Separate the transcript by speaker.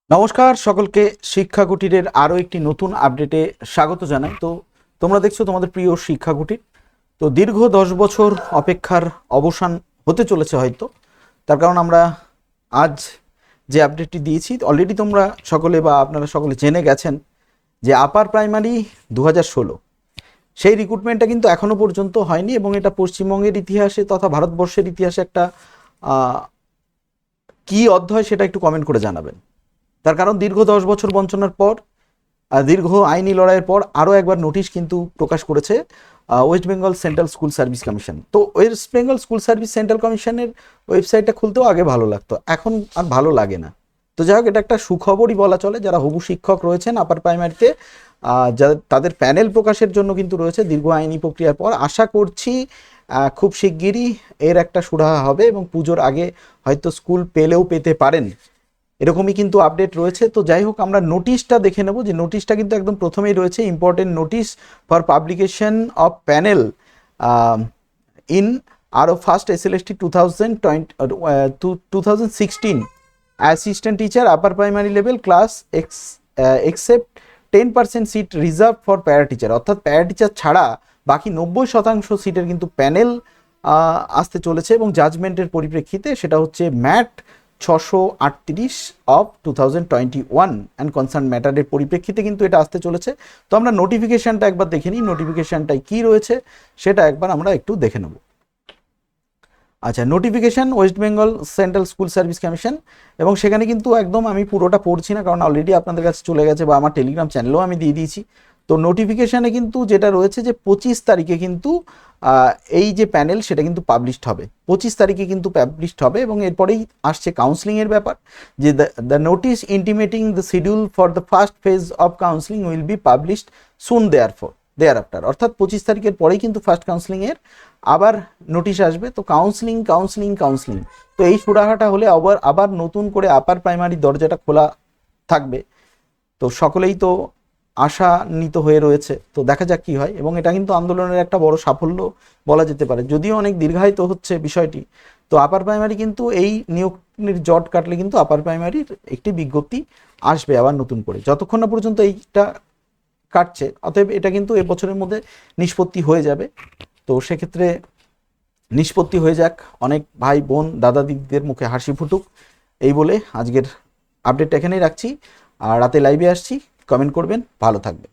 Speaker 1: নমস্কার সকলকে, শিক্ষা কুটিরের আরও একটি নতুন আপডেটে স্বাগত জানাই। তো তোমরা দেখছো তোমাদের প্রিয় শিক্ষা কুটির। তো দীর্ঘ 10 বছর অপেক্ষার অবসান হতে চলেছে হয়তো, তার কারণ আমরা আজ যে আপডেটটি দিয়েছি অলরেডি তোমরা সকলে বা আপনারা সকলে জেনে গেছেন যে আপার প্রাইমারি 2016 সেই রিক্রুটমেন্টটা কিন্তু এখনো পর্যন্ত হয়নি, এবং এটা পশ্চিমবঙ্গের ইতিহাসে তথা ভারতবর্ষের ইতিহাসে একটা কি অধ্যায় সেটা একটু কমেন্ট করে জানাবেন। তার কারণ দীর্ঘ 10 বছর বঞ্চনার পর, দীর্ঘ আইনি লড়াইয়ের পর আরও একবার নোটিশ কিন্তু প্রকাশ করেছে West Bengal Central School Service Commission. তো West Bengal School Service Central কমিশনের ওয়েবসাইটটা খুলতেও আগে ভালো লাগতো, এখন আর ভালো লাগে না। তো যাই হোক, এটা একটা সুখবরই বলা চলে। যারা হবু শিক্ষক রয়েছেন আপার প্রাইমারিতে, তাদের প্যানেল প্রকাশের জন্য কিন্তু রয়েছে দীর্ঘ আইনি প্রক্রিয়ার পর। আশা করছি খুব শিগগিরই এর একটা সুরাহা হবে, এবং পুজোর আগে হয়তো স্কুল পেলেও পেতে পারেন, এরকমই কিন্তু আপডেট রয়েছে। তো যাই হোক, আমরা নোটিশটা দেখে নেব, যে নোটিশটা কিন্তু একদম প্রথমেই রয়েছে, important notice for publication of panel in আরও first SLST 2016 assistant teacher upper primary level class except 10% seat reserve for para teacher. অর্থাৎ প্যারা টিচার ছাড়া বাকি 90% সিটের কিন্তু প্যানেল আসতে চলেছে, এবং জাজমেন্টের পরিপ্রেক্ষিতে সেটা হচ্ছে ম্যাট 638 অফ 2021 অ্যান্ড কনসার্ন ম্যাটারের পরিপ্রেক্ষিতে কিন্তু এটা আসতে চলেছে। তো আমরা নোটিফিকেশানটা একবার দেখে নিই, নোটিফিকেশানটায় কী রয়েছে সেটা একবার আমরা একটু দেখে নেব। আচ্ছা, notification West Bengal Central School Service commission, এবং সেখানে কিন্তু একদম আমি পুরোটা পড়ছি না, কারণ অলরেডি আপনাদের কাছে চলে গেছে বা আমার টেলিগ্রাম চ্যানেলেও আমি দিয়ে দিয়েছি। তো নোটিফিকেশানে কিন্তু যেটা রয়েছে যে 25 তারিখে কিন্তু এই যে প্যানেল সেটা কিন্তু পাবলিশড হবে, 25 তারিখে কিন্তু পাবলিশড হবে, এবং এরপরেই আসছে কাউন্সিলিংয়ের ব্যাপার। যে the notice intimating the schedule for the first phase of counselling will be published soon thereafter. অর্থাৎ 25 তারিখের পরেই কিন্তু ফার্স্ট কাউন্সিলিংয়ের আবার নোটিশ আসবে। তো কাউন্সিলিং। তো এই সুরাহাটা হলে আবার নতুন করে আপার প্রাইমারি দরজাটা খোলা থাকবে। তো সকলেই তো আশান্বিত হয়ে রয়েছে, তো দেখা যাক কি হয়। এবং এটা কিন্তু আন্দোলনের একটা বড় সাফল্য বলা যেতে পারে, যদিও অনেক দীর্ঘায়িত হচ্ছে বিষয়টি। তো আপার প্রাইমারি কিন্তু এই নিয়োগের জট কাটলে কিন্তু আপার প্রাইমারির একটি বিজ্ঞপ্তি আসবে আবার নতুন করে। যতক্ষণ না পর্যন্ত এইটা কাটছে, অতএব এটা কিন্তু এবছরের মধ্যে নিষ্পত্তি হয়ে যাবে। তো সেক্ষেত্রে নিষ্পত্তি হয়ে যাক, অনেক ভাই বোন দাদা দিদিদের মুখে হাসি ফুটুক, এই বলে আজকের আপডেটটা এখানেই রাখছি। আর রাতে লাইভে আসছি, কমেন্ট করবেন, ভালো থাকবেন।